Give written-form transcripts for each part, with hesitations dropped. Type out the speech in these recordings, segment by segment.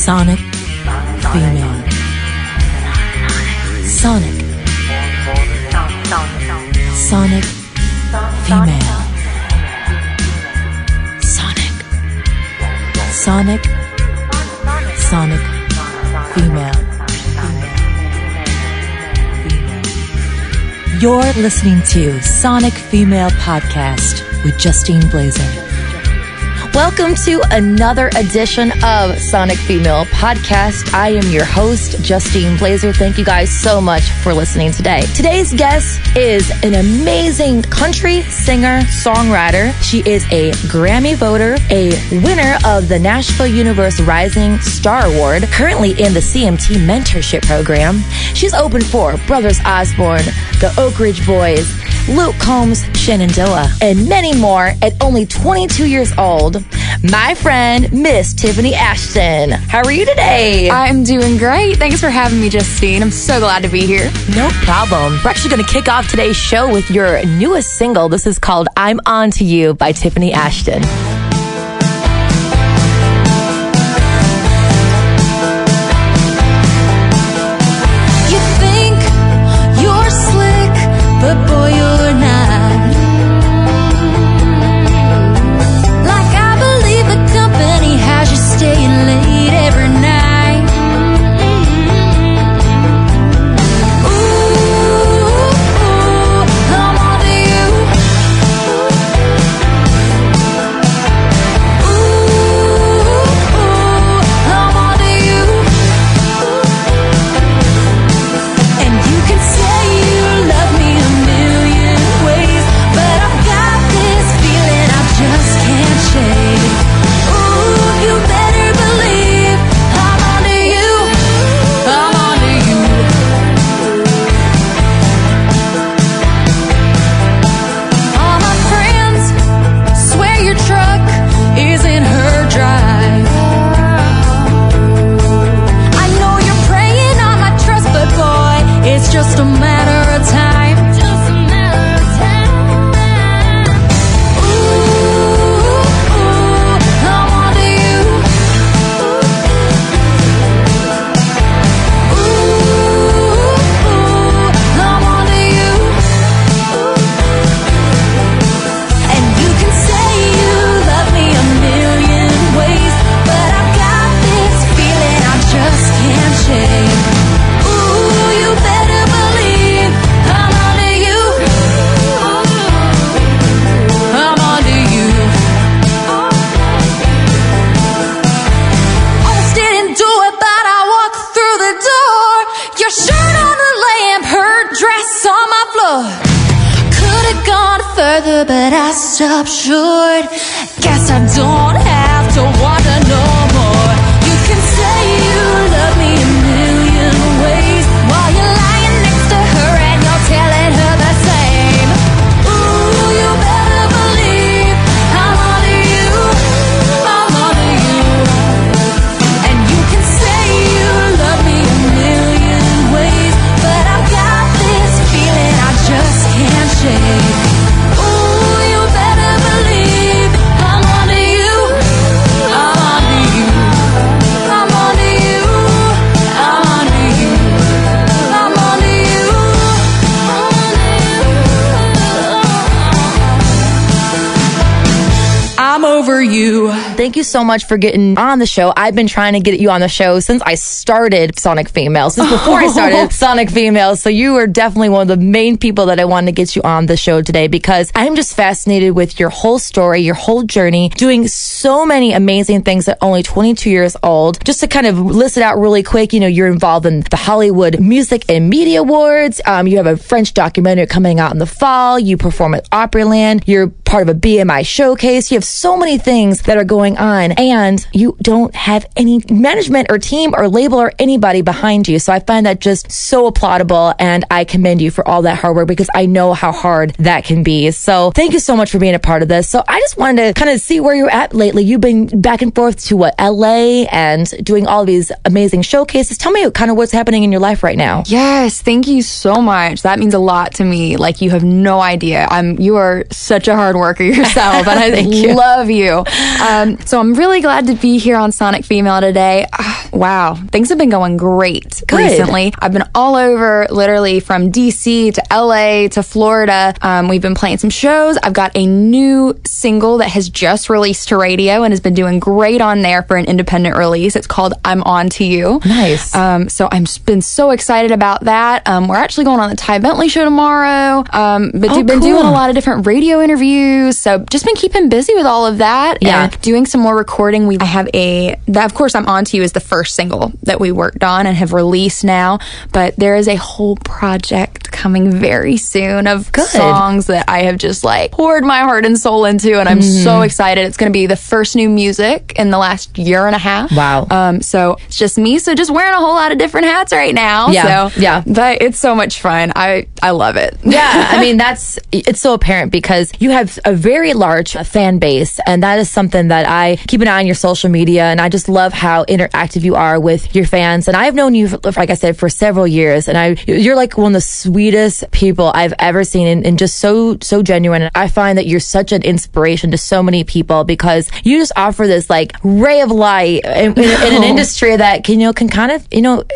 Sonic female. Sonic. Sonic female. Sonic. Sonic. Sonic female. You're listening to Sonic Female Podcast with Justine Blazer. Welcome to another edition of Sonic Female Podcast. I am your host, Justine Blazer. Thank you guys so much for listening today. Today's guest is an amazing country singer, songwriter. She is a Grammy voter, a winner of the Nashville Universe Rising Star Award, currently in the CMT Mentorship Program. She's opened for Brothers Osborne, the Oak Ridge Boys, Luke Combs, Shenandoah, and many more. At only 22 years old, my friend, Miss Tiffany Ashton. How are you today? I'm doing great. Thanks for having me, Justine. I'm so glad to be here. No problem. We're actually going to kick off today's show with your newest single. This is called I'm On To You by Tiffany Ashton. You think you're slick, but boy, you're not. Like I believe the company has you staying late every night. Ooh, I'm on to you. Ooh, I'm on to you. And you can say you love me a million ways, but I've got this feeling I just can't shake. Ooh, you better believe I'm on to you. I'm on to you. All my friends swear your truck is in her drive. I know you're preying on my trust, but boy, it's just a matter of time. Just a matter of time. Ooh, I'm on to you. Ooh, I'm on to you. And you can say you love me a million ways, but I've got this feeling I just can't shake. Ooh, you better believe I'm on to you. I'm on to you. Almost didn't do it, but I walked through the door. Your shirt on the lamp, her dress on my floor. Could've gone further, but I stopped short. Guess I don't have to wonder no more. You can say you love me a million ways while you're lying next to her and you're telling her the same. Ooh, you better believe I'm on to you. I'm on to you. And you can say you love me a million ways, but I've got this feeling I just can't shake. Ooh, you better believe I'm on to you. I'm on to you. I'm on to you. I'm on to you. I'm on to you. I'm over you. Thank you so much for getting on the show. I've been trying to get you on the show since I started Sonic Female, since before I started Sonic Female. So you are definitely one of the main people that I wanted to get you on the show today because I'm just fascinated with your whole story, your whole journey, doing so many amazing things at only 22 years old. Just to kind of list it out really quick, you know, you're involved in the Hollywood Music and Media Awards. You have a French documentary coming out in the fall. You perform at Opryland. You're part of a BMI showcase. You have so many things that are going on, and you don't have any management or team or label or anybody behind you. So I find that just so applaudable, and I commend you for all that hard work because I know how hard that can be. So thank you so much for being a part of this. So I just wanted to kind of see where you're at lately. You've been back and forth to LA and doing all these amazing showcases. Tell me kind of what's happening in your life right now. Yes, thank you so much. That means a lot to me. Like, you have no idea. You are such a hard worker yourself, and I love you. So I'm really glad to be here on Sonic Female today. Wow. Things have been going great recently. I've been all over, literally from DC to LA to Florida. We've been playing some shows. I've got a new single that has just released to radio and has been doing great on there for an independent release. It's called I'm On To You. Nice. So I've been so excited about that. We're actually going on the Ty Bentley show tomorrow. But we've been doing a lot of different radio interviews. So just been keeping busy with all of that. Yeah. And doing some more recording. I have of course, I'm On To You is the first single that we worked on and have released now. But there is a whole project coming very soon of songs that I have just like poured my heart and soul into, and I'm so excited. It's going to be the first new music in the last year and a half. Wow. So it's just me, so just wearing a whole lot of different hats right now. Yeah. So, yeah. But it's so much fun. I love it. Yeah, I mean, it's so apparent because you have a very large fan base, and that is something that I keep an eye on your social media, and I just love how interactive you are with your fans. And I've known you, like I said, for several years, and you're like one of the sweetest people I've ever seen, and just so genuine. And I find that you're such an inspiration to so many people because you just offer this like ray of light in an industry that can kind of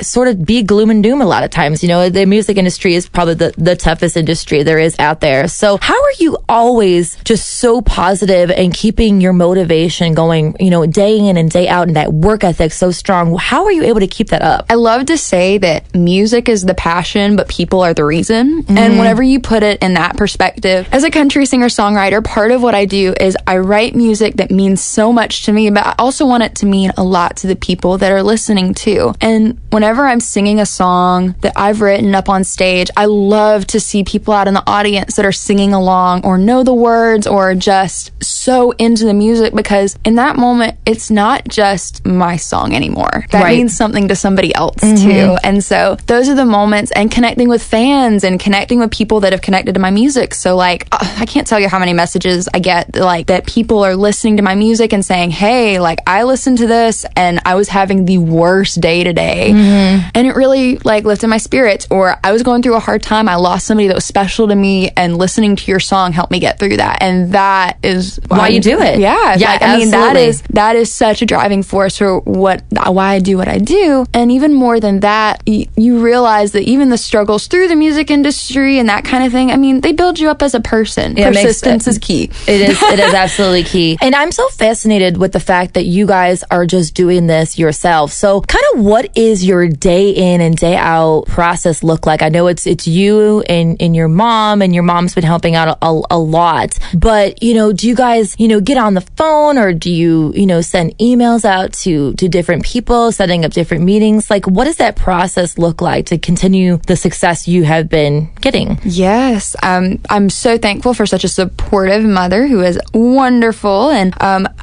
sort of be gloom and doom a lot of times. The music industry is probably the toughest industry there is out there. So how are you always just so positive and keeping your motivation going, day in and day out, and that work ethic so strong? How are you able to keep that up? I love to say that music is the passion, but people are the reason. And whenever you put it in that perspective, as a country singer-songwriter, part of what I do is I write music that means so much to me, but I also want it to mean a lot to the people that are listening too. And whenever I'm singing a song that I've written up on stage, I love to see people out in the audience that are singing along or know the words or just so into the music, because in that moment, it's not just my song anymore. That means something to somebody else too. And so those are the moments, and connecting with fans and connecting with people that have connected to my music. So like, I can't tell you how many messages I get like that people are listening to my music and saying, hey, like I listened to this and I was having the worst day today. And it really like lifted my spirits. Or I was going through a hard time. I lost somebody that was special to me, and listening to your song helped me get through that. And that is why you do it. Yeah. Yeah. Like, I mean, that is such a driving force for why I do what I do. And even more than that, you realize that even the struggles through the music industry and that kind of thing, I mean, they build you up as a person. Yeah, persistence is key. It is absolutely key. And I'm so fascinated with the fact that you guys are just doing this yourself. So kind of what is your day in and day out process look like? I know it's you and your mom, and your mom's been helping out a lot. But, do you guys, get on the phone, or do you, send emails out to different people, setting up different meetings? Like, what does that process look like to continue the success you have been getting? Yes. I'm so thankful for such a supportive mother who is wonderful. And,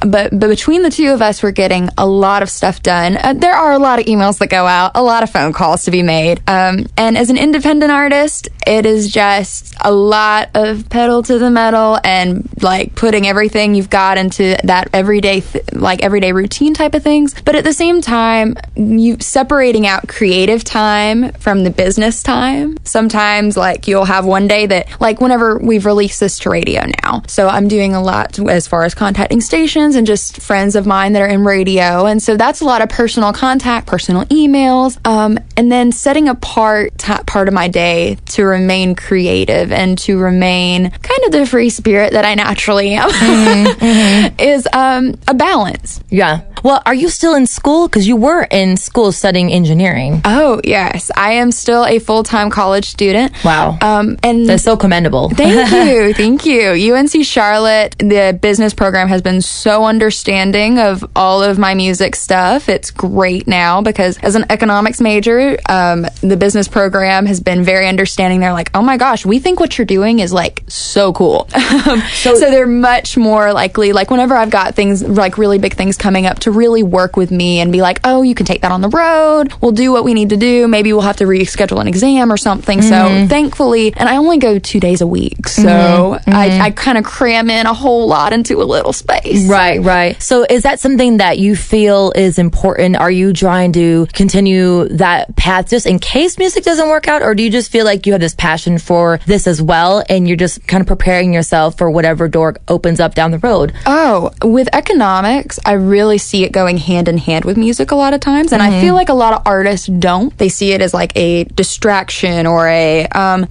but between the two of us, we're getting a lot of stuff done. There are a lot of emails that go out, a lot of phone calls to be made. And as an independent artist, it is just a lot of pedal to the metal and like putting everything you've got into that everyday routine type of things. But at the same time, you separating out creative time from the business time. Sometimes like you'll have one day that like whenever we've released this to radio now. So I'm doing a lot as far as contacting stations and just friends of mine that are in radio. And so that's a lot of personal contact, personal emails, and then setting apart part of my day to remain creative and to remain kind of the free spirit that I naturally am is a balance. Yeah. Well, are you still in school? Because you were in school studying engineering. Oh, yes. I am still a full-time college student. Wow. And that's so commendable. Thank you. Thank you. UNC Charlotte, the business program has been so understanding of all of my music stuff. It's great now because as an economics major, the business program has been very understanding. They're like, oh my gosh, we think what you're doing is like so cool. So they're much more likely, like whenever I've got things like really big things coming up, to really work with me and be like, oh, you can take that on the road. We'll do what we need to do. Maybe we'll have to reschedule an exam or something. So thankfully, and I only go 2 days a week. So I kind of cram in a whole lot into a little space. Right. So is that something that you feel is important? Are you trying to continue that path just in case music doesn't work out? Or do you just feel like you have this passion for this as well and you're just kind of preparing yourself for whatever door opens up down the road? Oh, with economics, I really see see it going hand in hand with music a lot of times. And I feel like a lot of artists don't. They see it as like a distraction or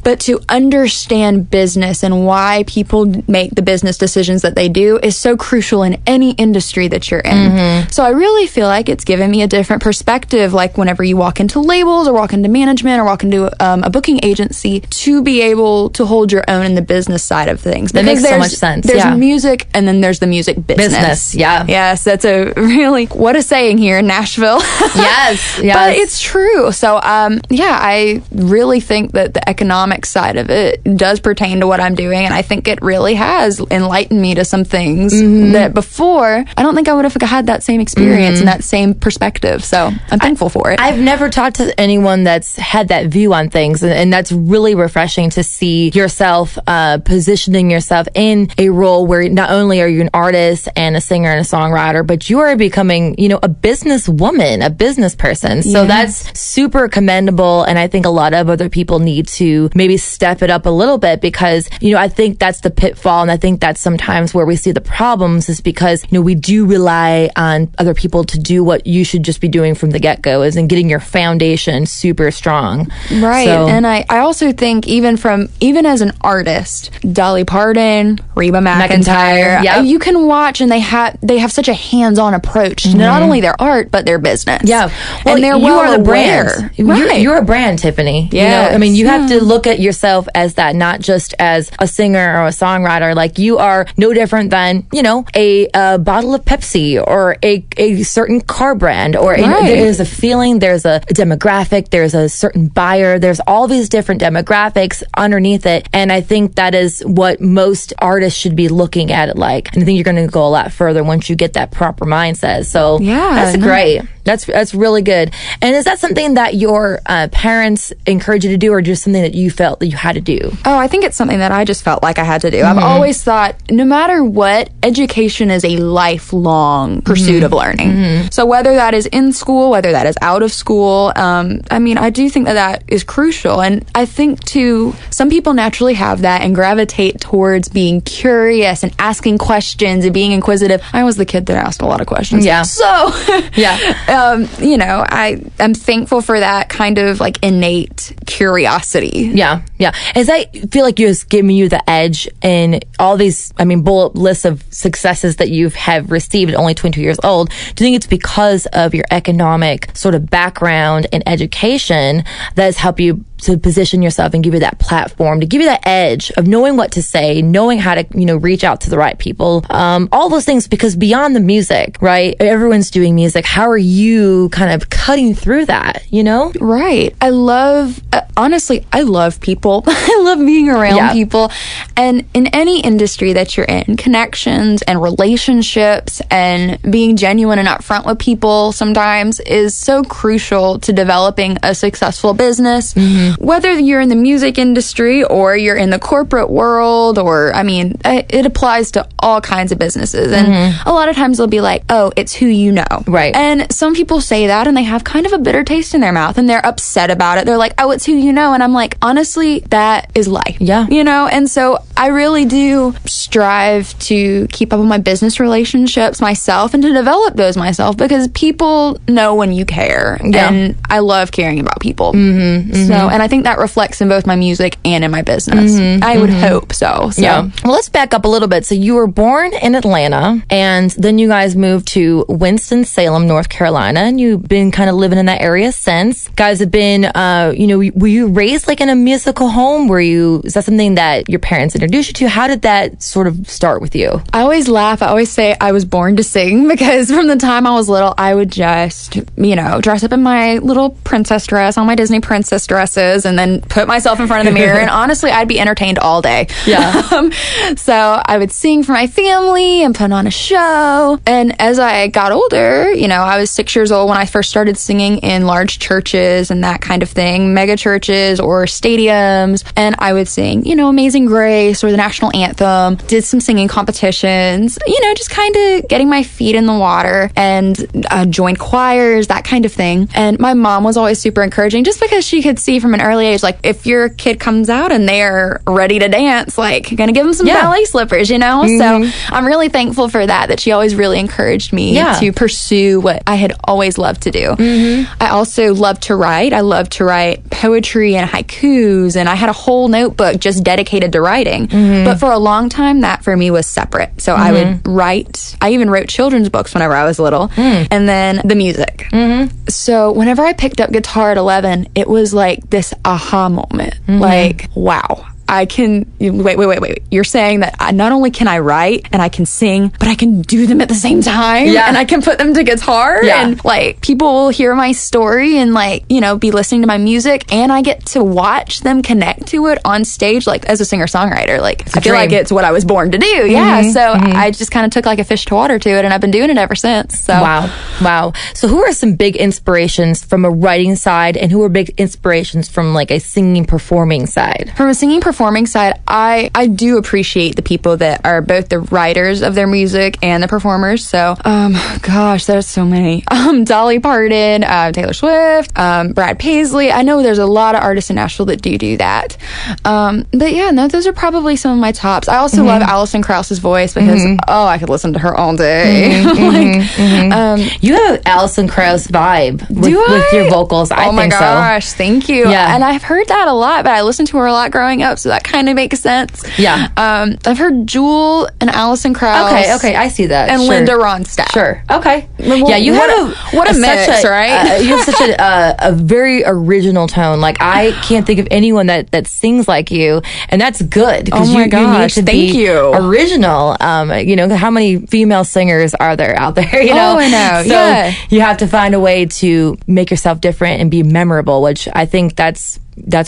but to understand business and why people make the business decisions that they do is so crucial in any industry that you're in. So I really feel like it's given me a different perspective, like whenever you walk into labels or walk into management or walk into a booking agency, to be able to hold your own in the business side of things. That makes so much sense. There's music, and then there's the music business. Yes, that's a really, what a saying here in Nashville. Yes. But it's true. So, I really think that the economic side of it does pertain to what I'm doing, and I think it really has enlightened me to some things that before, I don't think I would have had that same experience and that same perspective. So I'm thankful for it. I've never talked to anyone that's had that view on things, and that's really refreshing to see yourself positioning yourself in a role where not only are you an artist and a singer and a songwriter, but you are becoming, a businesswoman, a business person. So that's super commendable, and I think a lot of other people need to maybe step it up a little bit, because I think that's the pitfall, and I think that's sometimes where we see the problems, is because we do rely on other people to do what you should just be doing from the get-go, is in getting your foundation super strong. Right. So, and I also think even as an artist, Dolly Parton, Reba McEntire, you can watch, and they have such a hands-on approach to not only their art but their business. Yeah. Well, and you are the brand. Right. You're a brand, Tiffany. Yeah. You have to look at yourself as that, not just as a singer or a songwriter. Like, you are no different than, a bottle of Pepsi or a certain car brand, or there's a feeling, there's a demographic, there's a certain buyer, there's all these different demographics underneath it. And I think that is what most artists should be looking at it like. And I think you're going to go a lot further once you get that proper mindset. So that's great. That's really good. And is that something that your parents encourage you to do, or just something that you felt that you had to do? Oh, I think it's something that I just felt like I had to do. I've always thought, no matter what, education is a lifelong pursuit of learning. So whether that is in school, whether that is out of school, I do think that is crucial. And I think, too, some people naturally have that and gravitate towards being curious and asking questions and being inquisitive. I was the kid that asked a lot of questions. Yeah. So, I'm thankful for that kind of like innate curiosity. Yeah. As I feel like it's giving you the edge in all these, bullet lists of successes that you have received at only 22 years old. Do you think it's because of your economic sort of background and education that has helped you to position yourself and give you that platform, to give you that edge of knowing what to say, knowing how to, reach out to the right people, all those things? Because beyond the music, right? Everyone's doing music. How are you kind of cutting through that, Right. I love, honestly, I love people. I love being around people. And in any industry that you're in, connections and relationships and being genuine and upfront with people sometimes is so crucial to developing a successful business. Whether you're in the music industry or you're in the corporate world, or, it applies to all kinds of businesses. And a lot of times they'll be like, oh, it's who you know. Right. And some people say that and they have kind of a bitter taste in their mouth and they're upset about it. They're like, oh, it's who you know. And I'm like, honestly, that is life. Yeah. And so I really do strive to keep up with my business relationships myself and to develop those myself, because people know when you care. Yeah. And I love caring about people. So, and I think that reflects in both my music and in my business. I would hope so. Yeah. Well, let's back up a little bit. So you were born in Atlanta, and then you guys moved to Winston-Salem, North Carolina, and you've been kind of living in that area since. Guys have been, were you raised like in a musical home? Is that something that your parents introduced you to? How did that sort of start with you? I always laugh. I always say I was born to sing, because from the time I was little, I would just, dress up in my little princess dress, all my Disney princess dresses, and then put myself in front of the mirror. And honestly, I'd be entertained all day. Yeah. So I would sing for my family and put on a show. And as I got older, I was 6 years old when I first started singing in large churches and that kind of thing, mega churches or stadiums. And I would sing, Amazing Grace or the national anthem, did some singing competitions, just kind of getting my feet in the water, and joined choirs, that kind of thing. And my mom was always super encouraging, just because she could see from an early age, like if your kid comes out and they're ready to dance, like you're gonna give them some ballet slippers, you know? So I'm really thankful for that she always really encouraged me to pursue what I had always loved to do. I also love to write. I love to write poetry and haikus, and I had a whole notebook just dedicated to writing. But for a long time, that for me was separate. So I would write. I even wrote children's books whenever I was little, and then the music. So whenever I picked up guitar at 11, it was like this aha moment. Like, wow. I can, wait. You're saying that not only can I write and I can sing, but I can do them at the same time. And I can put them to guitar and like people will hear my story and like, you know, be listening to my music, and I get to watch them connect to it on stage, like as a singer-songwriter. Like I feel like it's what I was born to do. So I just kind of took like a fish to water to it, and I've been doing it ever since. So Wow. So who are some big inspirations from a writing side, and who are big inspirations from like a singing, performing side? From a singing, performing side, I do appreciate the people that are both the writers of their music and the performers. So, gosh, there's so many. Dolly Parton, Taylor Swift, Brad Paisley. I know there's a lot of artists in Nashville that do that. But yeah, no, those are probably some of my tops. I also love Alison Krauss's voice because, I could listen to her all day. You have Alison Krauss vibe with your vocals. I think so. Oh my gosh, thank you. Yeah. And I've heard that a lot, but I listened to her a lot growing up, so that kind of makes sense. Yeah. I've heard Jewel and Alison Krauss. Okay, I see that. And Linda Ronstadt. Sure. Okay. Well, you have what a mix, right? You have such a very original tone. Like I can't think of anyone that sings like you, and that's good. Oh my gosh, thank you. Original. You know, how many female singers are there out there? You know. Oh, I know. So you have to find a way to make yourself different and be memorable, which I think that's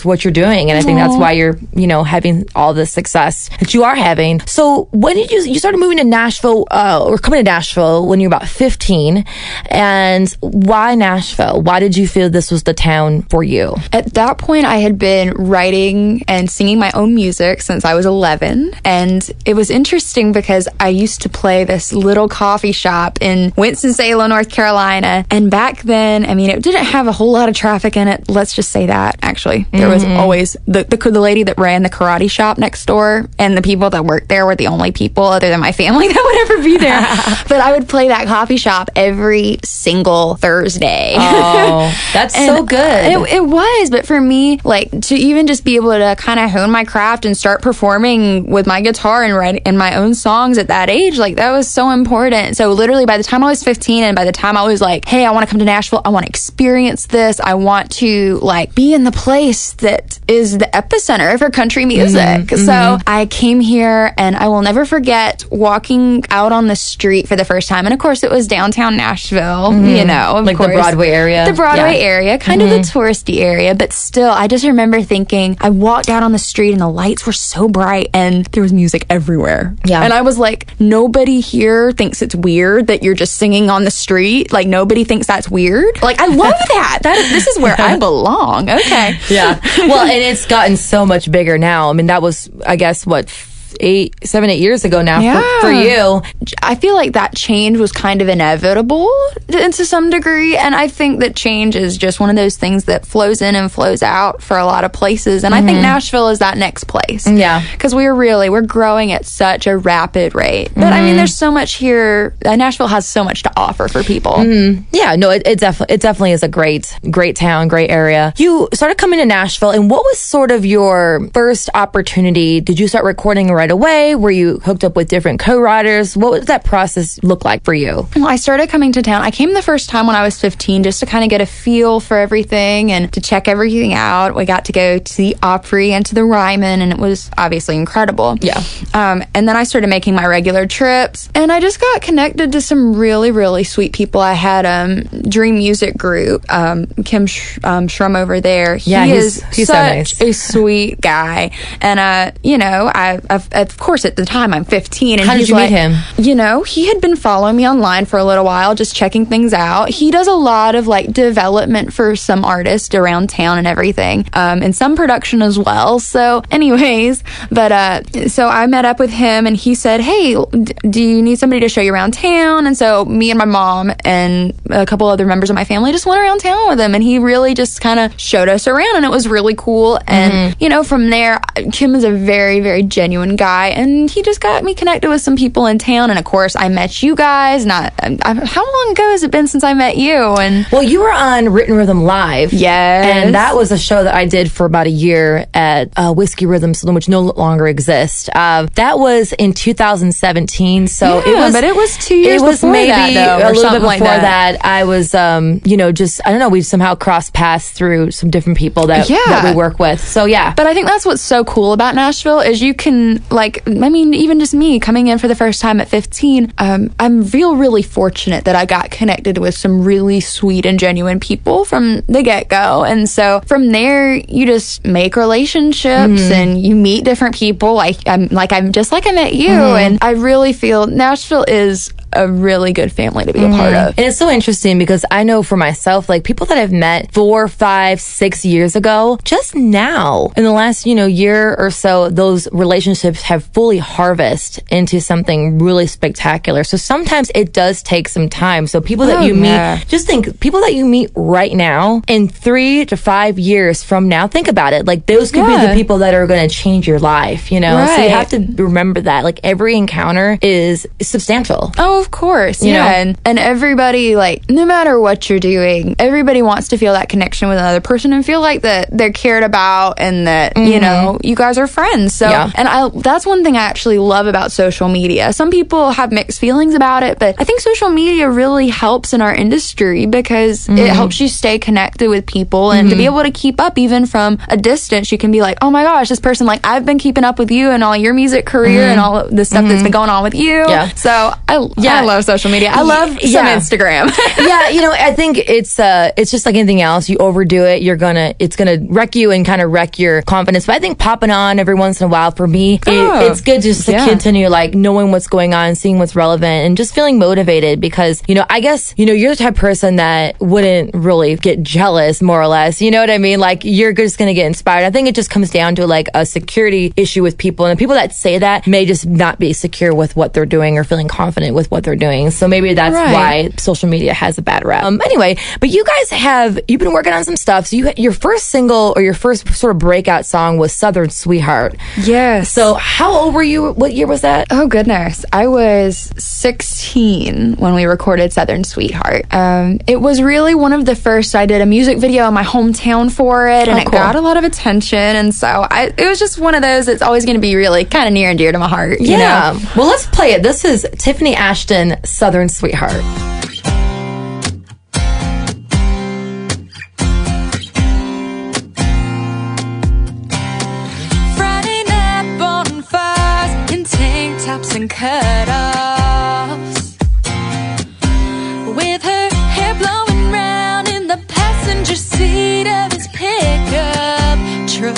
what you're doing, and I think that's why you're, you know, having all the success that you are having. So when did you started moving to Nashville, or coming to Nashville when you were about 15, and why Nashville? Why did you feel this was the town for you? At that point, I had been writing and singing my own music since I was 11, and it was interesting because I used to play this little coffee shop in Winston-Salem, North Carolina, and back then, I mean, it didn't have a whole lot of traffic in it. Let's just say that, actually. There was always the lady that ran the karate shop next door, and the people that worked there were the only people other than my family that would ever be there. But I would play that coffee shop every single Thursday. Oh, that's so good. It was, but for me, like to even just be able to kind of hone my craft and start performing with my guitar and writing my own songs at that age, like that was so important. So literally by the time I was 15 and by the time I was like, hey, I want to come to Nashville, I want to experience this, I want to like be in the place that is the epicenter for country music. So I came here, and I will never forget walking out on the street for the first time. And of course, it was downtown Nashville, you know, like course. The Broadway area. The Broadway area, kind of the touristy area, but still, I just remember thinking, I walked out on the street and the lights were so bright and there was music everywhere. Yeah. And I was like, nobody here thinks it's weird that you're just singing on the street. Like, nobody thinks that's weird. Like, I love that. This is where I belong. Okay. Yeah. Well, and it's gotten so much bigger now. I mean, that was, I guess, what, 7-8 years ago now for you. I feel like that change was kind of inevitable to some degree, and I think that change is just one of those things that flows in and flows out for a lot of places, and I think Nashville is that next place. Yeah. Because we're growing at such a rapid rate. But I mean, there's so much here. Nashville has so much to offer for people. Yeah, no, it definitely is a great town, great area. You started coming to Nashville, and what was sort of your first opportunity? Did you start recording right away? Were you hooked up with different co-writers? What did that process look like for you? Well, I started coming to town. I came the first time when I was 15 just to kind of get a feel for everything and to check everything out. We got to go to the Opry and to the Ryman, and it was obviously incredible. Yeah. And then I started making my regular trips, and I just got connected to some really, really sweet people. I had Dream Music Group, Kim Shrum over there. He is he's such so nice. a sweet guy. And, you know, I've of course, at the time, I'm 15. And How did he's you like, meet him? You know, he had been following me online for a little while, just checking things out. He does a lot of like development for some artists around town and everything, and some production as well. So anyways, so I met up with him and he said, hey, do you need somebody to show you around town? And so me and my mom and a couple other members of my family just went around town with him, and he really just kind of showed us around, and it was really cool. And you know, from there, Kim is a very, very genuine guy, and he just got me connected with some people in town. And of course, I met you guys. How long ago has it been since I met you? And well, you were on Written Rhythm Live. Yes. And that was a show that I did for about a year at Whiskey Rhythm Saloon, which no longer exists. That was in 2017. So it was 2 years before maybe that, though, a or little something bit like before that. I was, you know, just, I don't know, we somehow crossed paths through some different people that we work with. So yeah. But I think that's what's so cool about Nashville is you can, like, I mean, even just me coming in for the first time at 15, I'm really fortunate that I got connected with some really sweet and genuine people from the get-go. And so from there, you just make relationships and you meet different people. I'm just like I met you. And I really feel Nashville is a really good family to be a part of. And it's so interesting because I know for myself, like people that I've met 4, 5, 6 years ago, just now in the last, you know, year or so, those relationships have fully harvested into something really spectacular. So sometimes it does take some time. So people that you meet, just think people that you meet right now in 3 to 5 years from now, think about it. Like those could be the people that are going to change your life, you know? Right. So you have to remember that. Like every encounter is substantial. Oh, of course. You know? And everybody, like, no matter what you're doing, everybody wants to feel that connection with another person and feel like that they're cared about and that, you know, you guys are friends. So, and that's one thing I actually love about social media. Some people have mixed feelings about it, but I think social media really helps in our industry because it helps you stay connected with people and to be able to keep up even from a distance. You can be like, oh my gosh, this person, like, I've been keeping up with you and all your music career and all the stuff that's been going on with you. Yeah. So I love social media. I love some Instagram. Yeah, you know, I think it's just like anything else. You overdo it, it's gonna wreck you and kind of wreck your confidence. But I think popping on every once in a while for me, it's good just to continue like knowing what's going on, seeing what's relevant, and just feeling motivated because, you know, I guess, you know, you're the type of person that wouldn't really get jealous, more or less. You know what I mean? Like you're just gonna get inspired. I think it just comes down to like a security issue with people, and the people that say that may just not be secure with what they're doing or feeling confident with what they're doing. So maybe that's why social media has a bad rep. Anyway, but you guys you've been working on some stuff. So your first single or your first sort of breakout song was Southern Sweetheart. Yes. So how old were you? What year was that? Oh, goodness. I was 16 when we recorded Southern Sweetheart. It was really one of the first. I did a music video in my hometown for it, and it got a lot of attention. And so it was just one of those that's always going to be really kind of near and dear to my heart. You know? Well, let's play it. This is Tiffany Ashton, Southern Sweetheart. Friday night bonfires in tank tops and cut-offs, with her hair blowing round in the passenger seat of his pickup truck.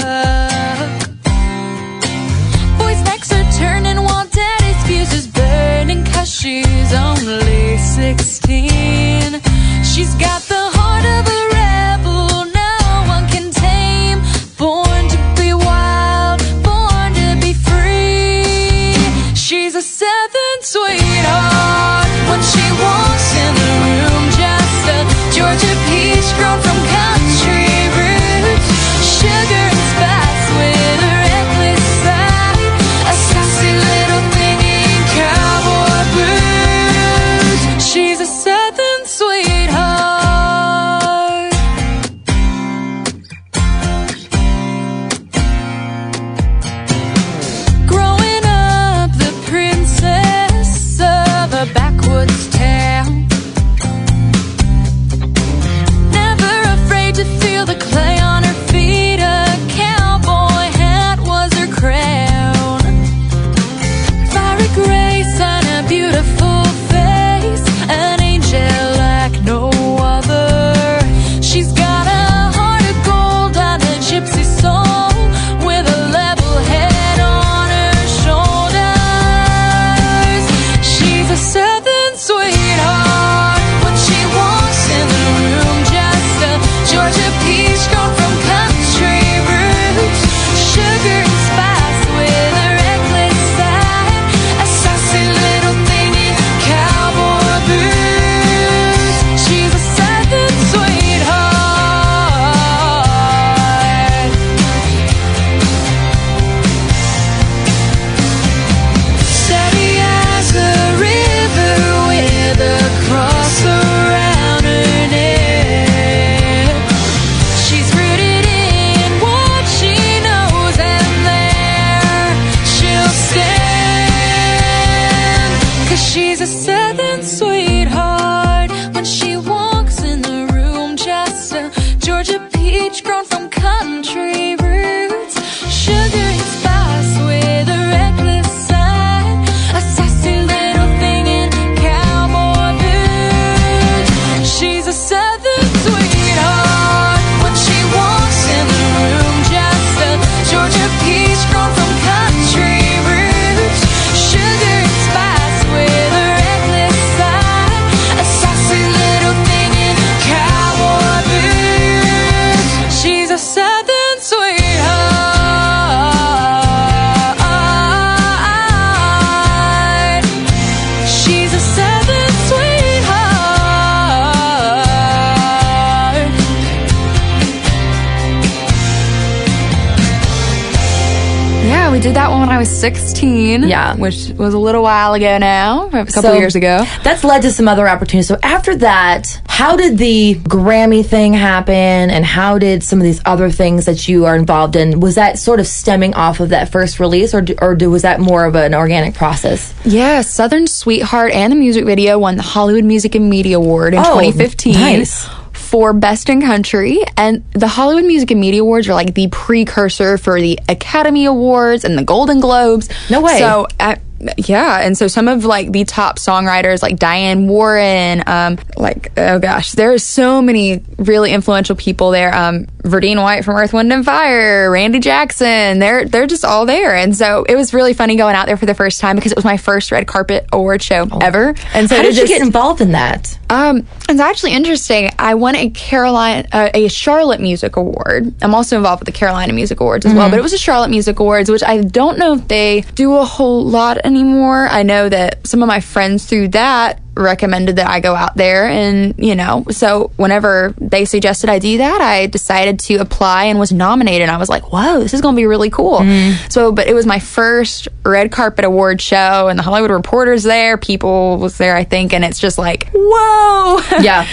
Boys next are turning while daddy's fuse is burning 'cause she's only 16. She's got the heart of a rebel no one can tame. Born to be wild, born to be free. She's a Southern sweetheart when she walks in the room. Just a Georgia peach grown from country roots. Sugar and spice with a reckless side. A sassy little thing in cowboy boots. She's a Southern sweetheart. Growing up the princess of a backwoods town. Never afraid to feel the clay on her feet. A cowboy hat was her crown. Fiery grace and a beautiful face. An angel like no other. She's got a heart of gold and a gypsy soul, with a level head on her shoulders. 'Cause she's a southern sweetheart. When she walks in the room, just a Georgia peach grown from country roots. Sugar and spice with a reckless side. A sassy little thing in cowboy boots. She's a southern sweetheart. When she walks in the room, just a Georgia peach grown from country roots. Sugar and spice with a reckless side. A sassy little thing in cowboy boots. She's a southern sweetheart. She's a southern sweetheart. Yeah, we did that one when I was 16. Yeah. Which was a little while ago now, a couple years ago. That's led to some other opportunities. So after that, how did the Grammy thing happen, and how did some of these other things that you are involved in, was that sort of stemming off of that first release, or was that more of an organic process? Yeah, Southern Sweetheart and the music video won the Hollywood Music and Media Award in 2015. Nice. For Best in Country. And the Hollywood Music and Media Awards are like the precursor for the Academy Awards and the Golden Globes. No way. So, yeah, and so some of like the top songwriters like Diane Warren, oh gosh, there are so many really influential people there. Verdine White from Earth, Wind and Fire, Randy Jackson, they're just all there. And so it was really funny going out there for the first time because it was my first red carpet award show ever. And so how did you get involved in that? It's actually interesting. I won a Charlotte Music Award. I'm also involved with the Carolina Music Awards as well, but it was a Charlotte Music Awards, which I don't know if they do a whole lot anymore. I know that some of my friends through that recommended that I go out there, and so whenever they suggested I do that, I decided to apply and was nominated, and I was like, whoa, this is gonna be really cool. But it was my first red carpet award show, and the Hollywood Reporter's there, People was there, I think, and it's just like, whoa. Yeah.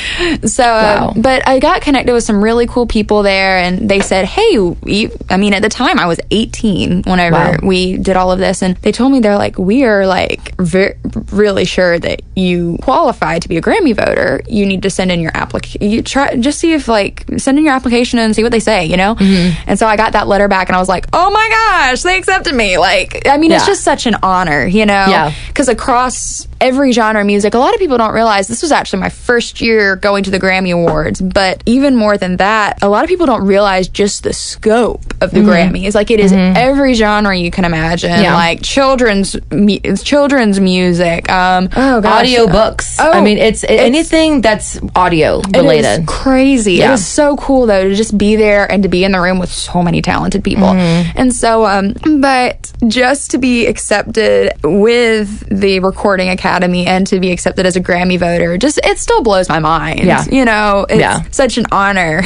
So Wow. but I got connected with some really cool people there, and they said, hey, at the time I was 18 whenever we did all of this, and they told me, they're like, we are like really sure that you qualify to be a Grammy voter. You need to send in your application. You just see if send in your application and see what they say, And so I got that letter back, and I was like, oh my gosh, they accepted me. It's just such an honor, Yeah. Because across every genre of music, a lot of people don't realize this was actually my first year going to the Grammy Awards, but even more than that, a lot of people don't realize just the scope of the Grammys. It is every genre you can imagine, like children's music, Audio books. It's anything that's audio related. It is crazy. Yeah. It is so cool though to just be there and to be in the room with so many talented people. And so, but just to be accepted with the Recording Academy and to be accepted as a Grammy voter, it still blows my mind. Yeah. It's such an honor.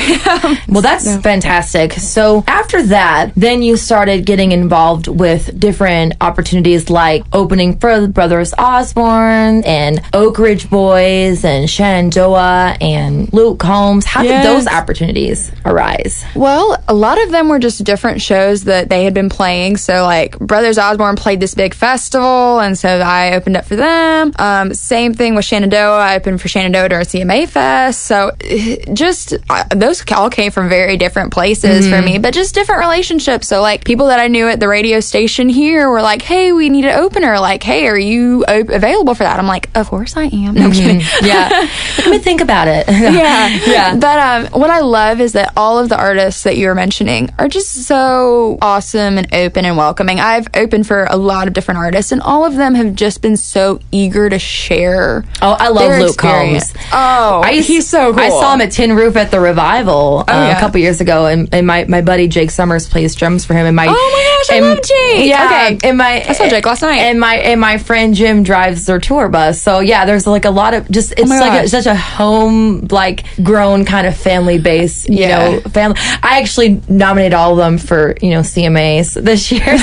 Well, that's fantastic. So after that, then you started getting involved with different opportunities like opening for the Brothers Osborne and Oak Ridge Boys and Shenandoah and Luke Combs. How did those opportunities arise? Well, a lot of them were just different shows that they had been playing. So like Brothers Osborne played this big festival, and so I opened up for them. Same thing with Shenandoah. I opened for Shenandoah during CMA Fest. So those all came from very different places for me, but just different relationships. So like people that I knew at the radio station here were like, hey, we need an opener. Like, hey, are you available for that? I'm like, of course I am. No, I'm kidding. Yeah. Let me think about it. Yeah. But what I love is that all of the artists that you were mentioning are just so awesome and open and welcoming. I've opened for a lot of different artists, and all of them have just been so eager to share. Oh, I love Luke experience. Combs. Oh, he's so cool. I saw him at Tin Roof at the Revival a couple years ago, and my buddy Jake Summers plays drums for him. And oh my gosh, I love Jake. Yeah, okay. I saw Jake last night. And my friend Jim drives their tour bus. So yeah, there's like a lot of just such a home grown kind of family base. You know, family. I actually nominated all of them for CMAs this year.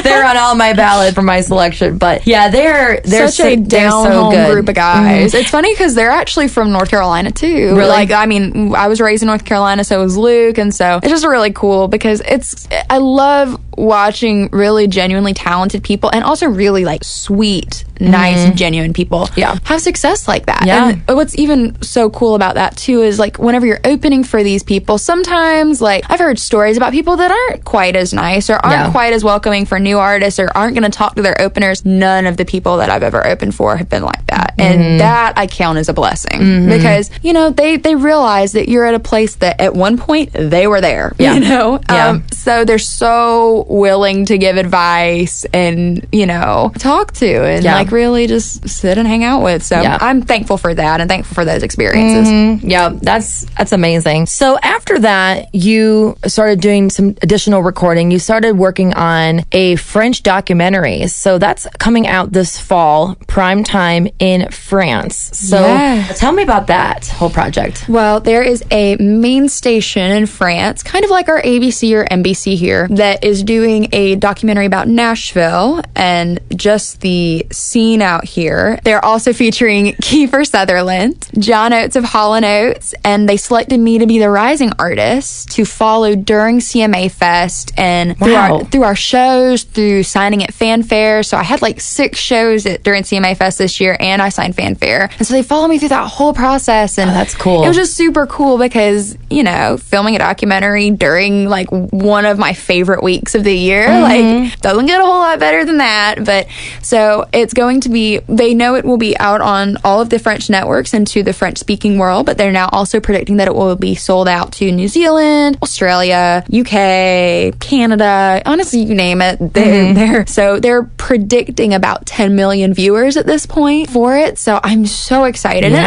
They're on all my ballot for my selection. But yeah, they're such a down-home good group of guys. It's funny because they're actually from North Carolina too. Really? I was raised in North Carolina, so was Luke, and so it's just really cool because I love watching really genuinely talented people and also really sweet, nice, genuine people have success like that. And what's even so cool about that too is like whenever you're opening for these people, sometimes like I've heard stories about people that aren't quite as nice or aren't quite as welcoming for new artists or aren't going to talk to their openers. None of the people that I've ever opened for have been like that. And that I count as a blessing because, you know, they realize that you're at a place that at one point they were there, you know? So they're so willing to give advice and, you know, talk to and like really just sit and hang out with. So I'm thankful for that and thankful for those experiences. Yeah, that's amazing. So after that, you started doing some additional recording. You started working on a French documentary. So that's coming out this fall, prime time in France. So tell me about that whole project. Well, there is a main station in France, kind of like our ABC or NBC here, that is doing a documentary about Nashville and just the scene out here. They're also featuring Kiefer Sutherland, John Oates of Hall & Oates, and they selected me to be the rising artist to follow during CMA Fest and through our shows, through signing at Fanfare. So I had like 6 shows during CMA Fest this year, and I signed Fanfare. And so they followed me through that whole process. And that's cool. It was just super cool because, you know, filming a documentary during like one of my favorite weeks of the year, like doesn't get a whole lot better than that. But so it's going to be, they know it will be out on all of the French networks and to the French speaking world, but they're now also predicting that it will be sold out to New Zealand, Australia, UK, Canada, honestly, you name it. So they're predicting about 10 million viewers at this point for it. So I'm so excited. And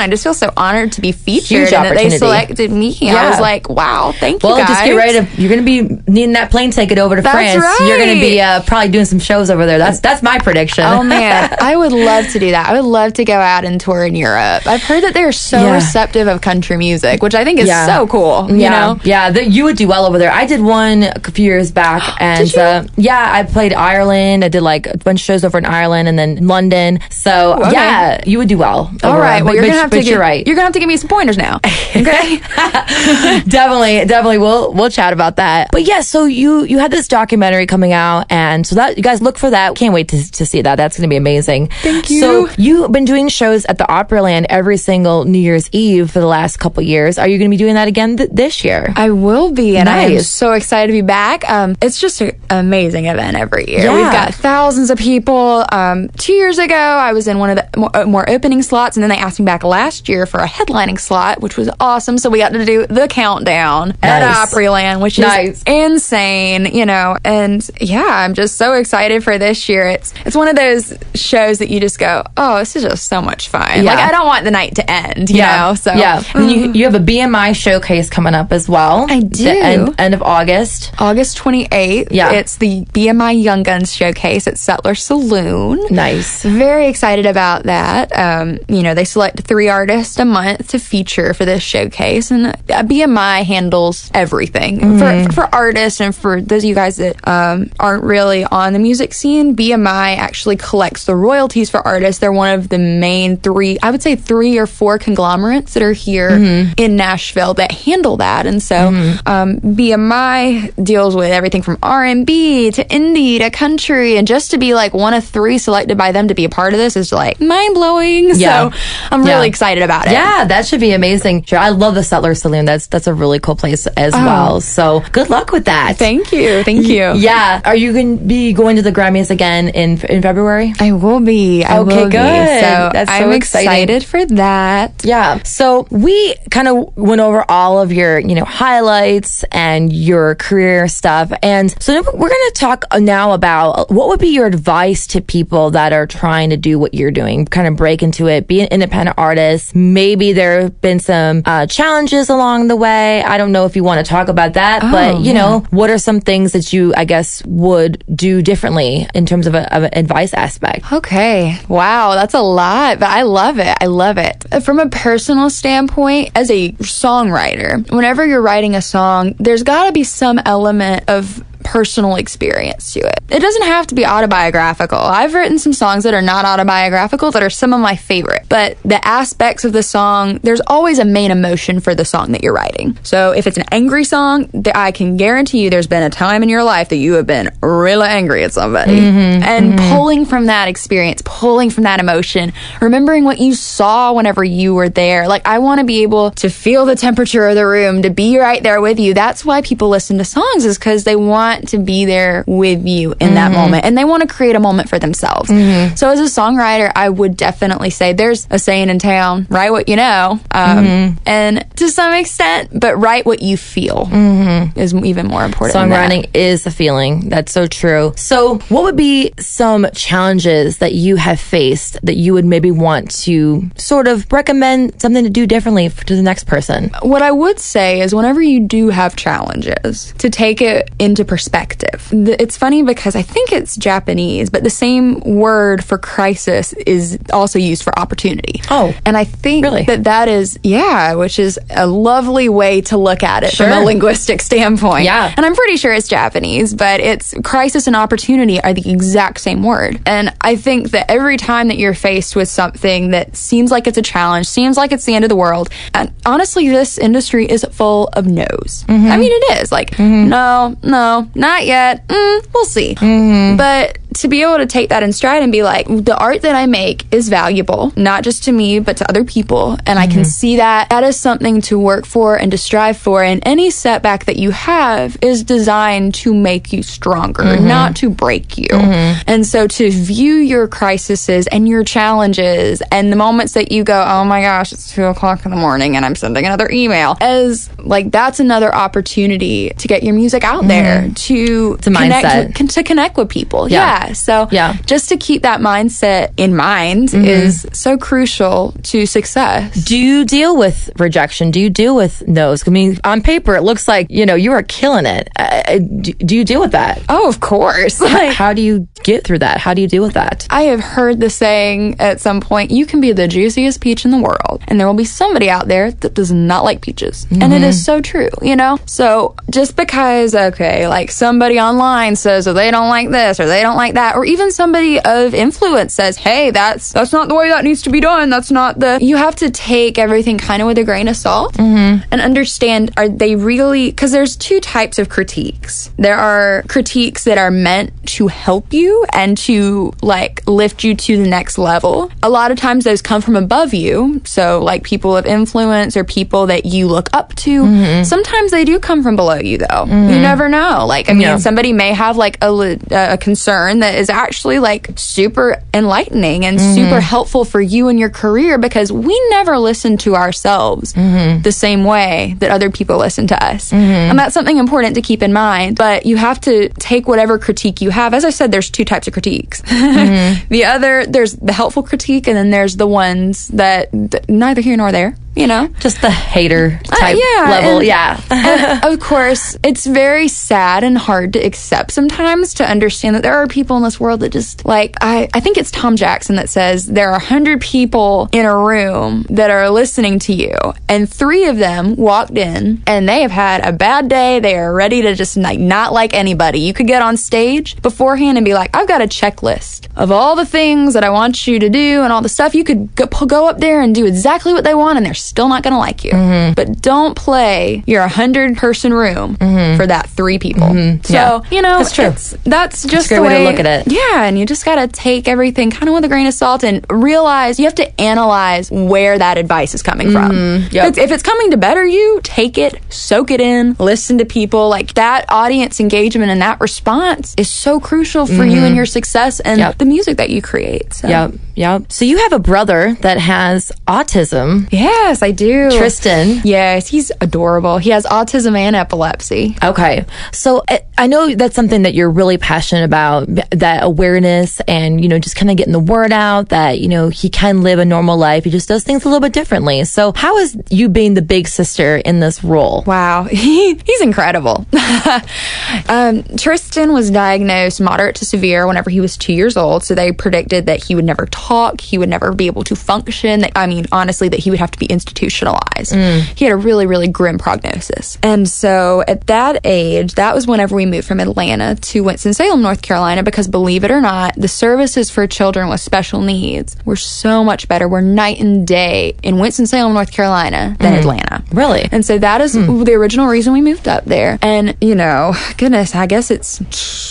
I just feel so honored to be featured and that they selected me. I was like, wow, thank you guys. Well, just get ready to, you're going to be needing that plane ticket over to France. Right. You're going to be probably doing some shows over there. That's my prediction. Oh man, I would love to do that. I would love to go out and tour in Europe. I've heard that they're so receptive of country music, which I think is so cool. You know? Yeah, you would do well over there. I did one a few years back, and I played Ireland. I did like a bunch of shows over in Ireland and then London. So you would do well. All right, well, you're gonna have to you're right. You're gonna have to give me some pointers now. Okay. definitely. We'll chat about that. But yeah, so you had this documentary coming out, and so that you guys look for that. Can't wait to see that. That's gonna be amazing. Thank you. So you've been doing shows at the Opryland every single New Year's Eve for the last couple years. Are you gonna be doing that again this year? I will be, and I am so excited to be back. It's just an amazing event every year. Yeah. We've got thousands of people. 2 years ago, I was in one of the more opening slots, and then they asked me back last year for a headlining slot, which was awesome. So we got to do the countdown at Opryland, which is insane, you know. And yeah, I'm just so excited for this year. It's one of those shows that you just go, oh, this is just so much fun. Like, I don't want the night to end, you know. So and you have a BMI showcase coming up as well. I do. The end of August 28th. Yeah, it's the BMI Young Guns showcase at Settler Saloon. Nice. Very excited about that. You know, they select 3 artists a month to feature for this showcase, and BMI handles everything for artists and for those of you guys that aren't really on the music scene. BMI actually collects the royalties for artists. They're one of the main 3 or 4 conglomerates that are here in Nashville that handle that. And so BMI deals with everything from R&B to indie to country, and just to be like one of 3 selected by them to be a part of this is like mind-blowing. So I'm really excited about it. Yeah, that should be amazing. Sure, I love the Settler Saloon. That's a really cool place as well. So good luck with that. Thank you. Yeah. Are you going to be going to the Grammys again in February? I will be. Okay, good. So that's so I'm exciting. excited for that. Yeah. So we kind of went over all of your, highlights and your career stuff. And so we're going to talk now about what would be your advice to people that are trying to do what you're doing, kind of break into it, be an independent artist. Maybe there have been some challenges along the way. I don't know if you want to talk about that, but what are some things that you, I guess, would do differently in terms of an advice aspect? Okay. Wow, that's a lot, but I love it. From a personal standpoint, as a songwriter, whenever you're writing a song, there's got to be some element of personal experience to it. It doesn't have to be autobiographical. I've written some songs that are not autobiographical that are some of my favorite, but the aspects of the song, there's always a main emotion for the song that you're writing. So if it's an angry song, I can guarantee you there's been a time in your life that you have been really angry at somebody. And pulling from that experience, pulling from that emotion, remembering what you saw whenever you were there. Like, I want to be able to feel the temperature of the room, to be right there with you. That's why people listen to songs, is because they want to be there with you in that moment, and they want to create a moment for themselves. So as a songwriter, I would definitely say there's a saying in town, write what you know, and to some extent, but write what you feel is even more important. Songwriting is a feeling. That's so true. So what would be some challenges that you have faced that you would maybe want to sort of recommend something to do differently to the next person? What I would say is whenever you do have challenges, to take it into perspective. It's funny because I think it's Japanese, but the same word for crisis is also used for opportunity. Oh, and I think really? that is, which is a lovely way to look at it from a linguistic standpoint. Yeah. And I'm pretty sure it's Japanese, but it's crisis and opportunity are the exact same word. And I think that every time that you're faced with something that seems like it's a challenge, seems like it's the end of the world, and honestly, this industry is full of no's. I mean, it is. Like, no, not yet. We'll see. But to be able to take that in stride and be like, the art that I make is valuable, not just to me, but to other people. And I can see that is something to work for and to strive for. And any setback that you have is designed to make you stronger, not to break you. And so to view your crises and your challenges and the moments that you go, oh my gosh, it's 2:00 in the morning and I'm sending another email, as like, that's another opportunity to get your music out there, to connect with people. So just to keep that mindset in mind is so crucial to success. Do you deal with rejection? Do you deal with no's? I mean, on paper, it looks like, you are killing it. Do you deal with that? Oh, of course. How do you get through that? How do you deal with that? I have heard the saying at some point, you can be the juiciest peach in the world, and there will be somebody out there that does not like peaches. And it is so true, So just because, like somebody online says, oh, they don't like this or they don't like that, or even somebody of influence says, hey, that's not the way that needs to be done. That's not you have to take everything kind of with a grain of salt and understand, are they really, because there's two types of critiques. There are critiques that are meant to help you and to like lift you to the next level. A lot of times those come from above you. So like people of influence or people that you look up to. Sometimes they do come from below you though. You never know. Like, I mean, somebody may have like a concern that is actually like super enlightening and super helpful for you in your career, because we never listen to ourselves the same way that other people listen to us. And that's something important to keep in mind. But you have to take whatever critique you have. As I said, there's two types of critiques. There's the helpful critique, and then there's the ones that neither here nor there. Just the hater type level. And of course, it's very sad and hard to accept sometimes, to understand that there are people in this world that just like, I think it's Tom Jackson that says there are 100 people in a room that are listening to you, and 3 of them walked in and they have had a bad day. They are ready to just like not like anybody. You could get on stage beforehand and be like, I've got a checklist of all the things that I want you to do and all the stuff. You could go up there and do exactly what they want, and they're still not going to like you. But don't play your 100-person room for that 3 people. So, that's true. That's just a the way to look at it. Yeah, and you just got to take everything kind of with a grain of salt and realize you have to analyze where that advice is coming from. If it's coming to better you, take it, soak it in, listen to people. Like, that audience engagement and that response is so crucial for you and your success and the music that you create. So. So you have a brother that has autism. Yes, I do. Tristan. Yes, he's adorable. He has autism and epilepsy. Okay. So I know that's something that you're really passionate about, that awareness and, just kind of getting the word out that, he can live a normal life. He just does things a little bit differently. So how is you being the big sister in this role? Wow. He's incredible. Tristan was diagnosed moderate to severe whenever he was 2 years old. So they predicted that he would never talk. He would never be able to function. I mean, honestly, that he would have to be institutionalized. He had a really, really grim prognosis. And so at that age, that was whenever we moved from Atlanta to Winston-Salem, North Carolina, because believe it or not, the services for children with special needs were so much better. We're night and day in Winston-Salem, North Carolina than Atlanta. Really? And so that is the original reason we moved up there. And, you know, goodness, I guess it's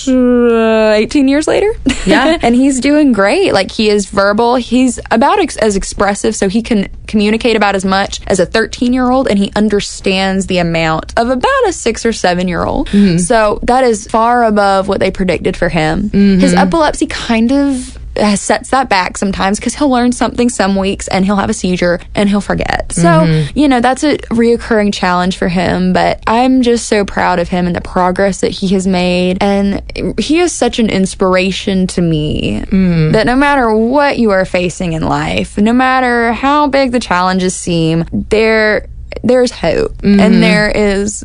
18 years later. Yeah. And he's doing great. Like, he is verbal. He's about as expressive, so he can communicate about as much as a 13-year-old, and he understands the amount of about a 6 or 7-year-old. So that is far above what they predicted for him. His epilepsy kind of sets that back sometimes, because he'll learn something some weeks and he'll have a seizure and he'll forget. So, you know, that's a reoccurring challenge for him, but I'm just so proud of him and the progress that he has made. And he is such an inspiration to me that no matter what you are facing in life, no matter how big the challenges seem, there's hope, and there is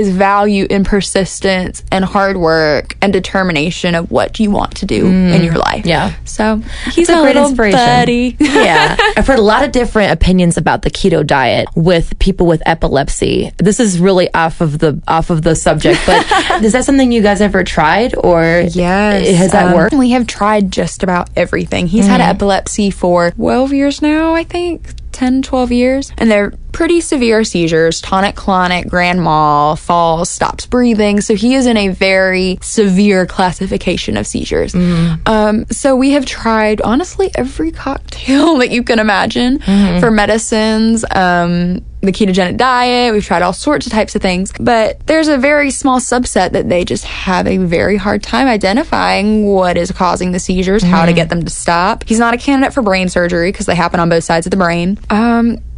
value in persistence and hard work and determination of what you want to do in your life. Yeah. So he's a great little inspiration. buddy. Yeah. I've heard a lot of different opinions about the keto diet with people with epilepsy. This is really off of the subject, but is that something you guys ever tried, or Yes. has that worked? We have tried just about everything. He's had epilepsy for 12 years now, I think. 10, 12 years. And they're pretty severe seizures, tonic-clonic, grand mal, falls, stops breathing. So he is in a very severe classification of seizures. So we have tried, honestly, every cocktail that you can imagine for medicines, the ketogenic diet. We've tried all sorts of types of things, but there's a very small subset that they just have a very hard time identifying what is causing the seizures, how to get them to stop. He's not a candidate for brain surgery because they happen on both sides of the brain.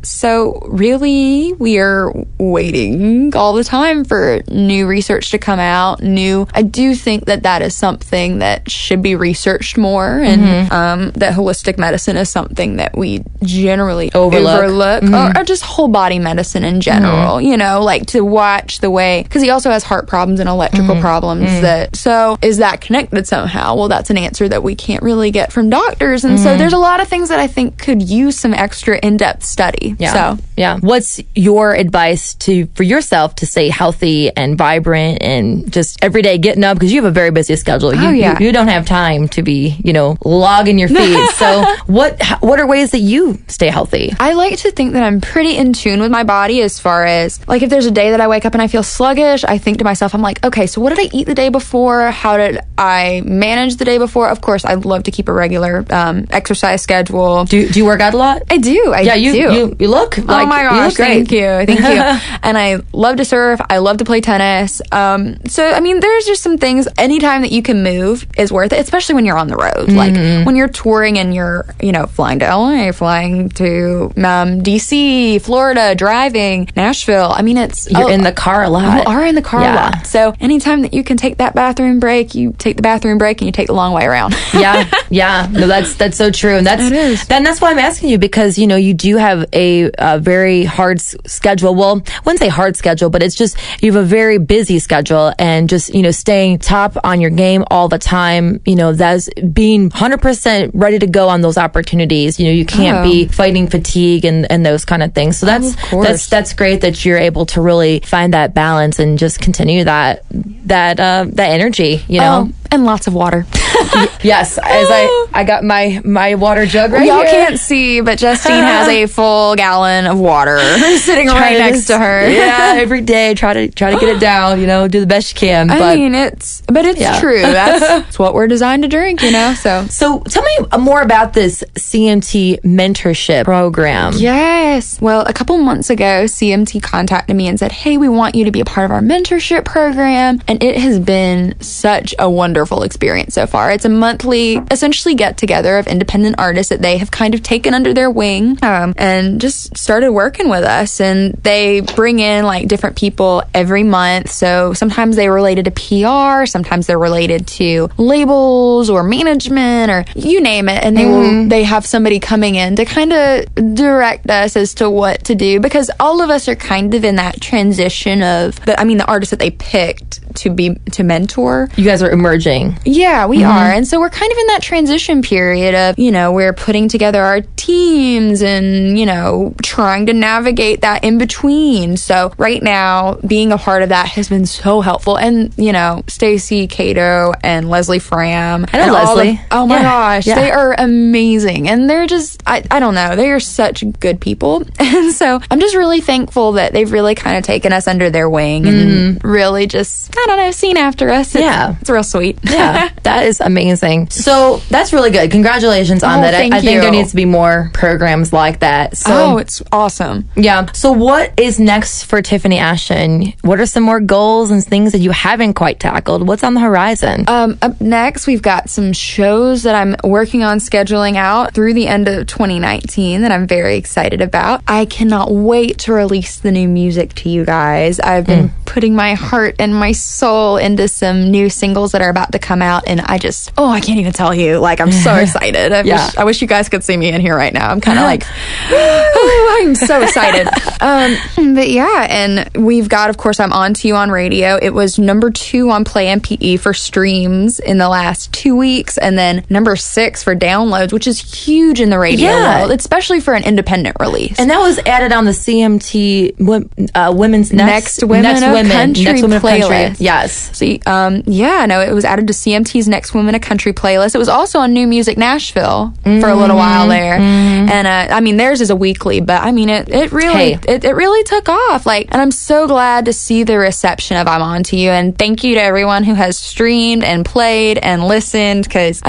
So really, we are waiting all the time for new research to come out. I do think that is something that should be researched more, and that holistic medicine is something that we generally overlook. Or just whole body medicine in general, you know, like to watch the way, because he also has heart problems and electrical problems. So is that connected somehow? Well, that's an answer that we can't really get from doctors. And so there's a lot of things that I think could use some extra in-depth study. Yeah. Yeah. What's your advice for yourself to stay healthy and vibrant and just every day getting up? Because you have a very busy schedule. You don't have time to be, you know, logging your feet. So what are ways that you stay healthy? I like to think that I'm pretty in tune with my body, as far as, like, if there's a day that I wake up and I feel sluggish, I think to myself, I'm like, okay, so what did I eat the day before? How did I manage the day before? Of course, I'd love to keep a regular exercise schedule. Do you work out a lot? I do. You look like, oh my gosh, thank you. And I love to surf. I love to play tennis. So, I mean, there's just some things, anytime that you can move is worth it, especially when you're on the road. Like, when you're touring and you're, you know, flying to LA, flying to DC, Florida, driving, Nashville. I mean, you're in the car a lot. You are in the car a lot. So, anytime that you can take that bathroom break, you take the bathroom break and you take the long way around. Yeah. No, that's so true. And that's why I'm asking you, because, you know, you do have a very hard schedule. Well, I wouldn't say hard schedule, but it's just, you have a very busy schedule, and just, you know, staying top on your game all the time, you know, that's being 100% ready to go on those opportunities. You know, you can't be fighting fatigue and those kind of things. So that's great that you're able to really find that balance and just continue that energy, you know. And lots of water. Yes, as I got my water jug right Y'all here. can't see, but Justine has a full gallon of water sitting right next to her. Yeah, every day try to get it down. You know, do the best you can. I mean, it's true. That's what we're designed to drink. You know, So tell me more about this CMT mentorship program. Yes. Well, a couple months ago, CMT contacted me and said, "Hey, we want you to be a part of our mentorship program," and it has been such a wonderful experience so far. It's a monthly, essentially, get together of independent artists that they have kind of taken under their wing and just started working with us. And they bring in like different people every month. So sometimes they're related to PR, sometimes they're related to labels or management or you name it. And they have somebody coming in to kind of direct us as to what to do, because all of us are kind of in that transition of the artists that they picked to mentor. You guys are emerging. Yeah, we are. And so we're kind of in that transition period of, we're putting together our teams and, trying to navigate that in between. So right now, being a part of that has been so helpful. And, Stacy, Cato, and Leslie Fram. I know Leslie. Oh my gosh. Yeah. They are amazing. And they're just, I don't know, they are such good people. And so I'm just really thankful that they've really kind of taken us under their wing and really just, I don't know, seen after us. It's real sweet. Yeah, that is amazing. So that's really good. Congratulations on that. I think there needs to be more programs like that. So, it's awesome. Yeah. So what is next for Tiffany Ashton? What are some more goals and things that you haven't quite tackled? What's on the horizon? Up next, we've got some shows that I'm working on scheduling out through the end of 2019 that I'm very excited about. I cannot wait to release the new music to you guys. I've been putting my heart and my soul into some new singles that are about to come out, and I can't even tell you. Like, I'm so excited. I wish you guys could see me in here right now. I'm kind of like, I'm so excited. But yeah, and we've got, of course, I'm On To You on radio. It was number 2 on Play MPE for streams in the last 2 weeks, and then number 6 for downloads, which is huge in the radio world, especially for an independent release. And that was added on the CMT Women's Next Women Country playlist. Yes. So, it was added to CMT's Next Women a Country playlist. It was also on New Music Nashville for a little while there. And theirs is a weekly, but it really took off. And I'm so glad to see the reception of I'm On To You, and thank you to everyone who has streamed and played and listened, because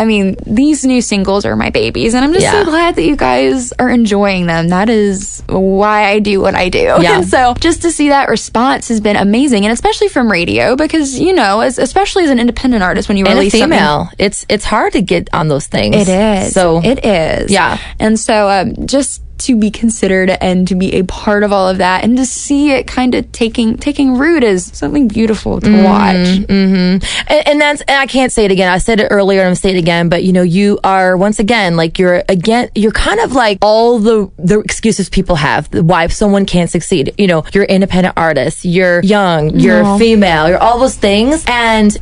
these new singles are my babies, and I'm just so glad that you guys are enjoying them. That is why I do what I do. Yeah. And so just to see that response has been amazing, and especially from radio, because especially as an independent artist, when you release a female, it's hard to get on those things. It is. So it is. Yeah. And so just to be considered and to be a part of all of that, and to see it kind of taking root is something beautiful to watch. And I can't say it again. I said it earlier and I'm going to say it again, but you are, once again, you're kind of like all the excuses people have why someone can't succeed. You're an independent artist, you're young, you're female, you're all those things. And,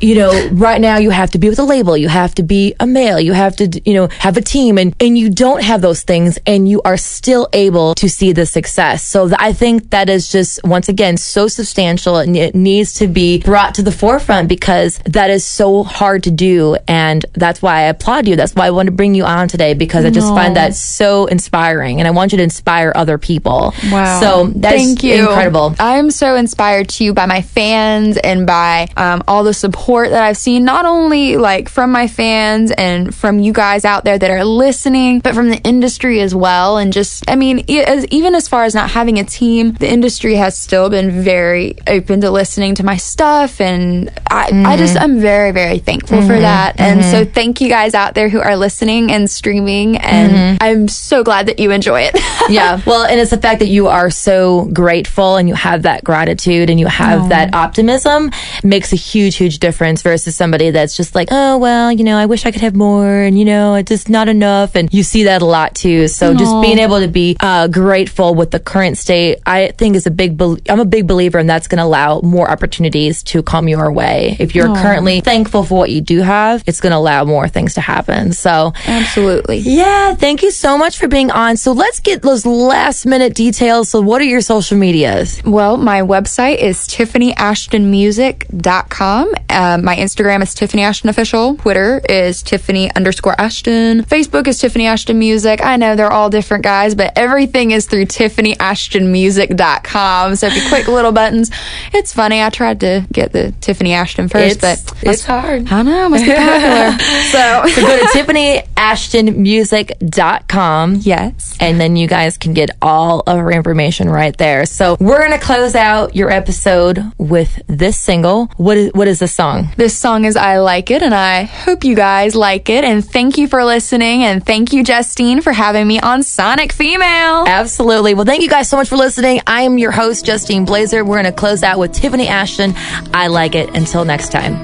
right now you have to be with a label, you have to be a male, you have to, have a team, and you don't have those things, and you are still able to see the success. So I think that is just, once again, so substantial, and it needs to be brought to the forefront, because that is so hard to do. And that's why I applaud you. That's why I want to bring you on today, because I just find that so inspiring, and I want you to inspire other people. Wow. So that's incredible. I'm so inspired too by my fans and by all the support that I've seen, not only from my fans and from you guys out there that are listening, but from the industry as well. And just, even as far as not having a team, the industry has still been very open to listening to my stuff, and I'm very, very thankful for that. And so thank you guys out there who are listening and streaming, and I'm so glad that you enjoy it. Yeah. Well, and it's the fact that you are so grateful, and you have that gratitude, and you have that optimism, makes a huge, huge difference versus somebody that's just like, oh, well, I wish I could have more, and it's just not enough. And you see that a lot too. So just being able to be grateful with the current state, I think is I'm a big believer, and that's going to allow more opportunities to come your way. If you're currently thankful for what you do have, it's going to allow more things to happen. So absolutely. Yeah. Thank you so much for being on. So let's get those last minute details. So what are your social medias? Well, my website is tiffanyashtonmusic.com. My Instagram is Tiffany Ashton Official. Twitter is Tiffany_Ashton. Facebook is Tiffany Ashton Music. I know they're all different, guys, but everything is through tiffanyashtonmusic.com. So if you click little buttons, it's funny. I tried to get the Tiffany Ashton first, but it's hard. I know, must be popular. So go to tiffanyashtonmusic.com. Yes. And then you guys can get all of our information right there. So we're going to close out your episode with this single. What is the song? This song is I Like It, and I hope you guys like it. And thank you for listening. And thank you, Justine, for having me on Sonic Female. Absolutely. Well, thank you guys so much for listening. I am your host, Justine Blazer. We're going to close out with Tiffany Ashton, I Like It. Until next time.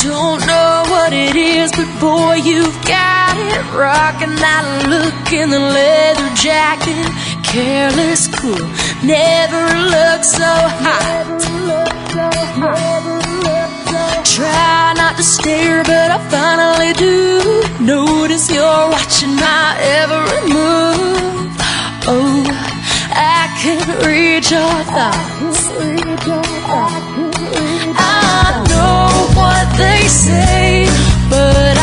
Don't know what it is, but boy, you've got it. Rocking that look in the leather jacket. Careless, cool, never looked so hot. Try not to stare, but I finally do notice you're watching my every move. Oh, I can read your thoughts. I know what they say, but